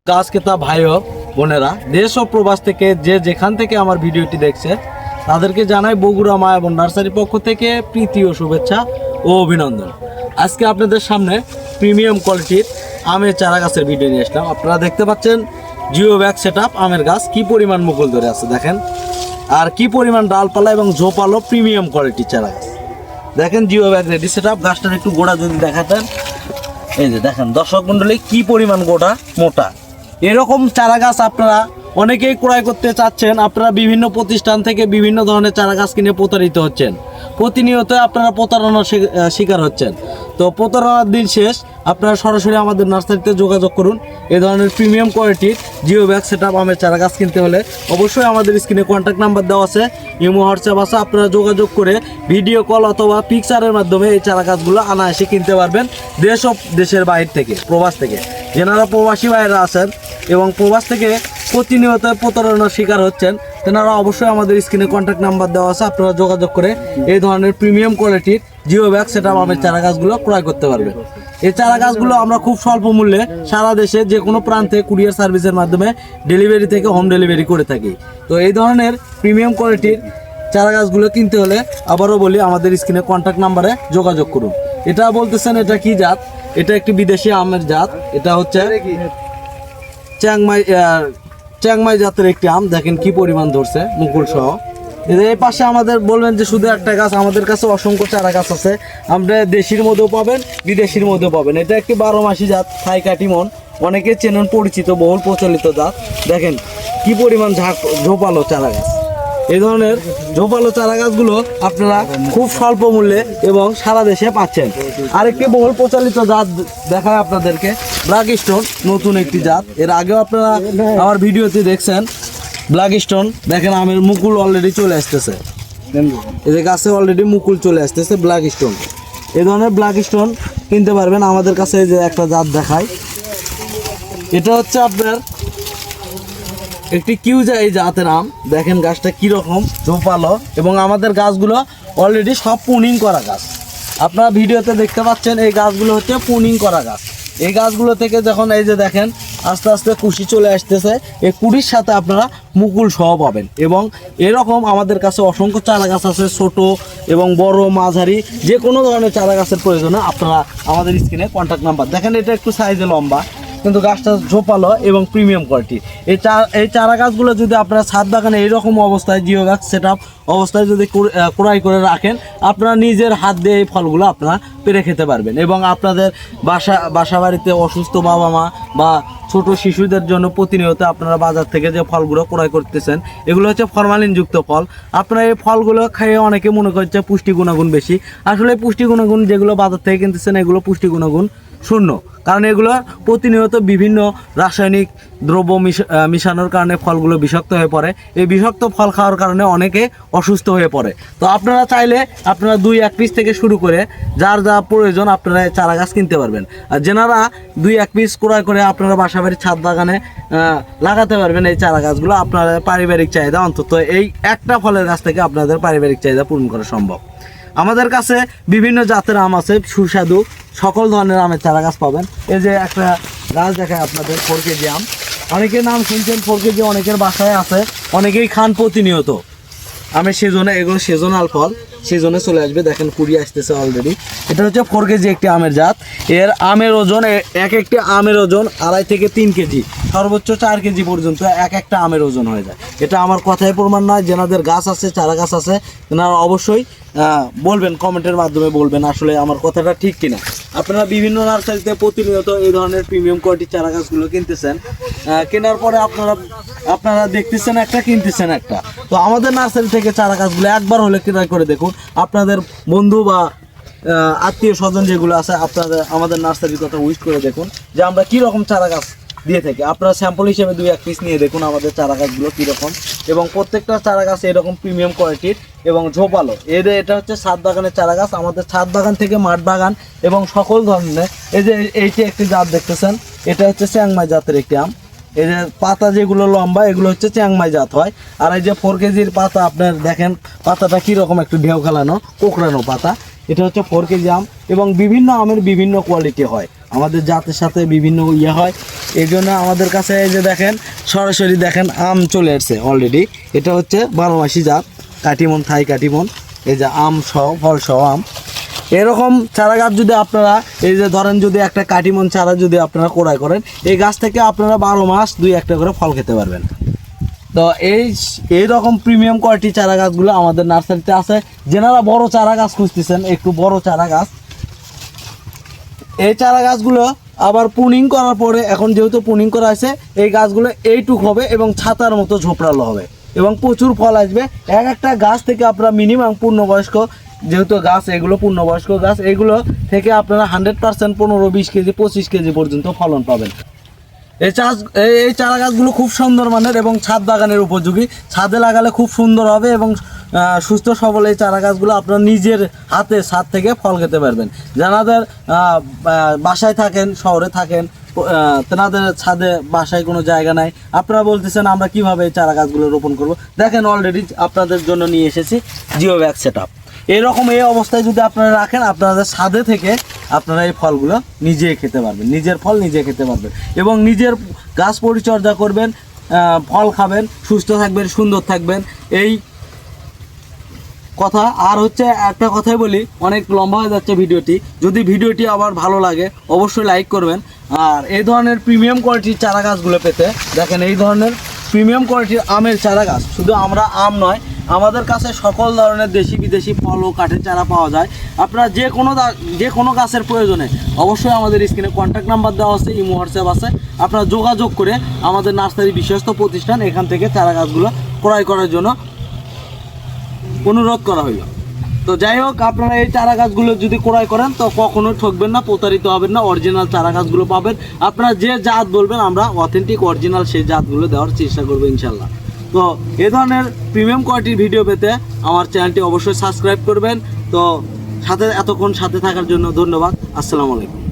গাছ ক্রেতা ভাই ও বোনেরা, দেশ ও প্রবাস থেকে যে যেখান থেকে আমার ভিডিওটি দেখছে তাদেরকে জানাই বগুড়া মা এবং নার্সারির পক্ষ থেকে প্রীতি ও শুভেচ্ছা ও অভিনন্দন। আজকে আপনাদের সামনে প্রিমিয়াম কোয়ালিটির আমের চারা গাছের ভিডিও নিয়ে আসলাম। আপনারা দেখতে পাচ্ছেন জিও ব্যাগ সেট আপ আমের গাছ কি পরিমাণ মুকুল ধরে আছে দেখেন, আর কি পরিমাণ ডালপালা এবং ঝোপালো প্রিমিয়াম কোয়ালিটির চারা গাছ দেখেন। Geo bag ready set up. গাছটার একটু গোড়া যদি দেখাতেন, এই যে দেখেন দর্শক মন্ডলী কি পরিমাণ গোটা মোটা। এরকম চারা গাছ আপনারা অনেকেই ক্রয় করতে চাচ্ছেন। আপনারা বিভিন্ন প্রতিষ্ঠান থেকে বিভিন্ন ধরনের চারা গাছ কিনে প্রতারিত হচ্ছেন, প্রতিনিয়ত আপনারা প্রতারণার শিকার হচ্ছেন। তো প্রতারণার দিন শেষ, আপনারা সরাসরি আমাদের নার্সারিতে যোগাযোগ করুন। এই ধরনের প্রিমিয়াম কোয়ালিটির জিও ব্যাগ সেট আপ আমের চারা গাছ কিনতে হলে অবশ্যই আমাদের স্ক্রিনে কন্ট্যাক্ট নাম্বার দেওয়া আছে, ইমো হোয়াটসঅ্যাপ আছে। আপনারা যোগাযোগ করে ভিডিও কল অথবা পিকচারের মাধ্যমে এই চারা গাছগুলো অনায়াসে কিনতে পারবেন দেশ ও দেশের বাইরে থেকে, প্রবাস থেকে। যেনারা প্রবাসী ভাইয়েরা আছেন এবং প্রবাস থেকে প্রতিনিয়ত প্রতারণার শিকার হচ্ছেন, তেনারা অবশ্যই আমাদের স্ক্রিনে কন্ট্যাক্ট নাম্বার দেওয়া আছে। আপনারা যোগাযোগ করে এই ধরনের প্রিমিয়াম কোয়ালিটির জিও ব্যাগ সেট আপ আমের চারা গাছগুলো ক্রয় করতে পারবেন। এই চারা গাছগুলো আমরা খুব স্বল্প মূল্যে সারা দেশে যে কোনো প্রান্তে কুরিয়ার সার্ভিসের মাধ্যমে ডেলিভারি থেকে হোম ডেলিভারি করে থাকি। তো এই ধরনের প্রিমিয়াম কোয়ালিটির চারা গাছগুলো কিনতে হলে আবারও বলি, আমাদের স্ক্রিনে কন্ট্যাক্ট নাম্বারে যোগাযোগ করুন। এটা বলতেছেন এটা কি জাত? এটা একটি বিদেশি আমের জাত। এটা হচ্ছে চ্যাংমাই জাতের একটি আম। দেখেন কি পরিমাণ ধরছে মুকুল সহ। এই পাশে আমাদের বলবেন যে শুধু একটা গাছ, আমাদের কাছে অসংখ্য চারা গাছ আছে। আমরা দেশির মধ্যেও পাবেন, বিদেশির মধ্যেও পাবেন। এটা একটি 12 মাসি জাত, থাই কাটিমন, অনেকে চেনেন, পরিচিত, বহুল প্রচলিত জাত। দেখেন কি পরিমাণ ঝোপালো চারা গাছ। এই ধরনের ঝোপালো চারা গাছগুলো আপনারা খুব স্বল্প মূল্যে এবং সারা দেশে পাচ্ছেন। আরেকটি বহুল প্রচলিত জাত দেখায় আপনাদেরকে, ব্ল্যাক স্টোন, নতুন একটি জাত। এর আগেও আপনারা আমার ভিডিওতে দেখছেন ব্ল্যাক স্টোন। দেখেন আমের মুকুল অলরেডি চলে আসতেছে, এই যে গাছে অলরেডি মুকুল চলে আসতেছে ব্ল্যাক স্টোন। এই ধরনের ব্ল্যাক স্টোন কিনতে পারবেন আমাদের কাছে। এই যে একটা জাত দেখায়, এটা হচ্ছে আপনার একটি কিউজা এই জাতের আম। দেখেন গাছটা কীরকম ঝোপালো এবং আমাদের গাছগুলো অলরেডি সব পুনিং করা গাছ। আপনারা ভিডিওতে দেখতে পাচ্ছেন এই গাছগুলো হচ্ছে পুনিং করা গাছ। এই গাছগুলো থেকে যখন এই যে দেখেন আস্তে আস্তে কুশি চলে আসতেছে, এই কুড়ির সাথে আপনারা মুকুল সহ পাবেন। এবং এরকম আমাদের কাছে অসংখ্য চারা গাছ আছে, ছোট এবং বড় মাঝারি যে কোনো ধরনের চারা গাছের প্রয়োজনে আপনারা আমাদের স্ক্রিনে কন্ট্যাক্ট নাম্বার দেখেন। এটা একটু সাইজে লম্বা কিন্তু গাছটা ঝোপালো এবং প্রিমিয়াম কোয়ালিটি। এই চারা গাছগুলো যদি আপনারা ছাদ বাগানে এইরকম অবস্থায় জিও গাছ সেট আপ অবস্থায় যদি ক্রয় করে রাখেন, আপনারা নিজের হাত দিয়ে এই ফলগুলো আপনারা পেরে খেতে পারবেন। এবং আপনাদের বাসা বাড়িতে অসুস্থ বাবা মা বা ছোট শিশুদের জন্য প্রতিনিয়ত আপনারা বাজার থেকে যে ফলগুলো ক্রয় করতেছেন, এগুলো হচ্ছে ফরমালিনযুক্ত ফল। আপনারা এই ফলগুলো খেয়ে অনেকে মনে করছে পুষ্টি গুণাগুণ বেশি। আসলে পুষ্টি গুণাগুণ যেগুলো বাজার থেকে কিনতেছেন এগুলো পুষ্টি গুণাগুণ শূন্য, কারণ এগুলো প্রতিনিয়ত বিভিন্ন রাসায়নিক দ্রব্য মিশানোর কারণে ফলগুলো বিষাক্ত হয়ে পড়ে। এই বিষাক্ত ফল খাওয়ার কারণে অনেকে অসুস্থ হয়ে পড়ে। তো আপনারা চাইলে আপনারা 2-1 পিস থেকে শুরু করে যার যা প্রয়োজন আপনারা চারা গাছ কিনতে পারবেন। আর যেনারা 2-1 পিস ক্রয় করে আপনারা বাসাবাড়ির ছাদ বাগানে লাগাতে পারবেন এই চারা গাছগুলো, আপনাদের পারিবারিক চাহিদা অন্তত এই একটা ফলের গাছ থেকে আপনাদের পারিবারিক চাহিদা পূরণ করা সম্ভব। আমাদের কাছে বিভিন্ন জাতের আম আছে, সুস্বাদু সকল ধরনের আমের চারা গাছ পাবেন। এই যে একটা গাছ দেখায় আপনাদের 4 কেজি আম। অনেকের নাম শুনছেন 4 কেজি, অনেকের বাসায় আছে, অনেকেই খান প্রতিনিয়ত। আমের সিজনে এগুলো সিজনাল ফল, সিজনে চলে আসবে। দেখেন কুড়ি আসতেছে অলরেডি। এটা হচ্ছে 4 কেজি একটি আমের জাত। এর আমের ওজন একটি আমের ওজন 2.5 থেকে 3 কেজি, সর্বোচ্চ 4 কেজি পর্যন্ত একটা আমের ওজন হয়ে যায়। এটা আমার কথায় প্রমাণ নয়। যেনাদের গাছ আছে, চারা গাছ আছে, তেনারা অবশ্যই বলবেন, কমেন্টের মাধ্যমে বলবেন আসলে আমার কথাটা ঠিক কিনা। আপনারা বিভিন্ন নার্সারিতে প্রতিনিয়ত এই ধরনের প্রিমিয়াম কোয়ালিটির চারা গাছগুলো কিনতেছেন, কেনার পরে আপনারা দেখতেছেন একটা, কিনতেছেন একটা। তো আমাদের নার্সারি থেকে চারা গাছগুলো একবার হলে ক্রয় করে দেখুন। আপনাদের বন্ধু বা আত্মীয় স্বজন যেগুলো আছে আপনাদের আমাদের নার্সারির কথা উইশ করে দেখুন যে আমরা কীরকম চারা গাছ দিয়ে থাকি। আপনারা স্যাম্পল হিসেবে 2-1 পিস নিয়ে দেখুন আমাদের চারা গাছগুলো কীরকম। এবং প্রত্যেকটা চারা গাছ এরকম প্রিমিয়াম কোয়ালিটির এবং ঝোপালো। এটা হচ্ছে ছাদ বাগানের চারা গাছ। আমাদের ছাদ বাগান থেকে মাঠ বাগান এবং সকল ধরনের, এই যে এইটি একটি জাত দেখতেছেন, এটা হচ্ছে চ্যাংমাই জাতের একটি আম। এই যে পাতা যেগুলো লম্বা এগুলো হচ্ছে চ্যাংমাই জাত হয়। আর এই যে 4 কেজির পাতা আপনার দেখেন পাতাটা কীরকম একটু ঢেউ খেলানো কোকড়ানো পাতা। এটা হচ্ছে 4 কেজি আম এবং বিভিন্ন আমের বিভিন্ন কোয়ালিটি হয়। আমাদের জাতের সাথে বিভিন্ন ইয়ে হয়। এই জন্য আমাদের কাছে এই যে দেখেন সরাসরি দেখেন আম চলে আসছে অলরেডি। এটা হচ্ছে 12 মাসি জাত কাটিমন, থাই কাটিমন। এই যে আম সহ ফল সহ আম। এরকম চারা গাছ যদি আপনারা এই যে ধরেন যদি একটা কাটিমন চারা যদি আপনারা ক্রয় করেন, এই গাছ থেকে আপনারা 12 মাস 2-1টা করে ফল খেতে পারবেন। তো এই রকম প্রিমিয়াম কোয়ালিটি চারা গাছগুলো আমাদের নার্সারিতে আছে। যেনারা বড় চারা গাছ খুঁজতেছেন, একটু বড় চারা গাছ, এই চারা গাছগুলো আবার পুনিং করার পরে, এখন যেহেতু পুনিং করা আছে, এই গাছগুলো এইটুক হবে এবং ছাতার মতো ঝোপড়ালো হবে এবং প্রচুর ফল আসবে। এক একটা গাছ থেকে আপনারা মিনিমাম পূর্ণবয়স্ক, যেহেতু গাছ এগুলো পূর্ণবয়স্ক গাছ, এগুলো থেকে আপনারা 100% 15-20 কেজি 25 কেজি পর্যন্ত ফলন পাবেন। এই চারা গাছগুলো খুব সুন্দর মানের এবং ছাদ বাগানের উপযোগী। ছাদে লাগালে খুব সুন্দর হবে এবং সুস্থ সবল এই চারা গাছগুলো আপনারা নিজের হাতে ছাদ থেকে ফল খেতে পারবেন। যাদের বাসায় থাকেন, শহরে থাকেন, তেনাদের ছাদে বাসায় কোনো জায়গা নাই, আপনারা বলতেছেন আমরা কিভাবে এই চারা গাছগুলো রোপণ করব। দেখেন অলরেডি আপনাদের জন্য নিয়ে এসেছি জিও ব্যাগ সেটআপ। এরকম এই অবস্থায় যদি আপনারা রাখেন, আপনাদের ছাদে থেকে আপনারা এই ফলগুলো নিজে খেতে পারবেন, নিজের ফল নিজে খেতে পারবেন এবং নিজের গাছ পরিচর্যা করবেন, ফল খাবেন, সুস্থ থাকবেন, সুন্দর থাকবেন। এই কথা। আর হচ্ছে একটা কথাই বলি, অনেক লম্বা হয়ে যাচ্ছে ভিডিওটি। যদি ভিডিওটি আবার ভালো লাগে অবশ্যই লাইক করবেন। আর এই ধরনের প্রিমিয়াম কোয়ালিটির চারা গাছগুলো পেতে দেখেন এই ধরনের প্রিমিয়াম কোয়ালিটির আমের চারা গাছ, শুধু আমরা আম নয়, আমাদের কাছে সকল ধরনের দেশি বিদেশি ফল ও কাঠের চারা পাওয়া যায়। আপনারা যে কোনো গাছের প্রয়োজনে অবশ্যই আমাদের স্ক্রিনে কন্ট্যাক্ট নাম্বার দেওয়া আছে, ইমো হোয়াটসঅ্যাপ আছে, আপনারা যোগাযোগ করে আমাদের নার্সারি বিশ্বস্ত প্রতিষ্ঠান এখান থেকে চারা গাছগুলো ক্রয় করার জন্য অনুরোধ করা হইল। তো যাই হোক, আপনারা এই চারা গাছগুলো যদি ক্রয় করেন তো কখনো ঠকবেন না, প্রতারিত হবেন না, অরিজিনাল চারা গাছগুলো পাবেন। আপনারা যে জাত বলবেন আমরা অথেন্টিক অরিজিনাল সেই জাতগুলো দেওয়ার চেষ্টা করবো ইনশাল্লাহ। তো এই ধরনের প্রিমিয়াম কোয়ালিটির ভিডিও পেতে আমার চ্যানেলটি অবশ্যই সাবস্ক্রাইব করবেন। তো এতক্ষণ সাথে থাকার জন্য ধন্যবাদ। আসসালামু আলাইকুম।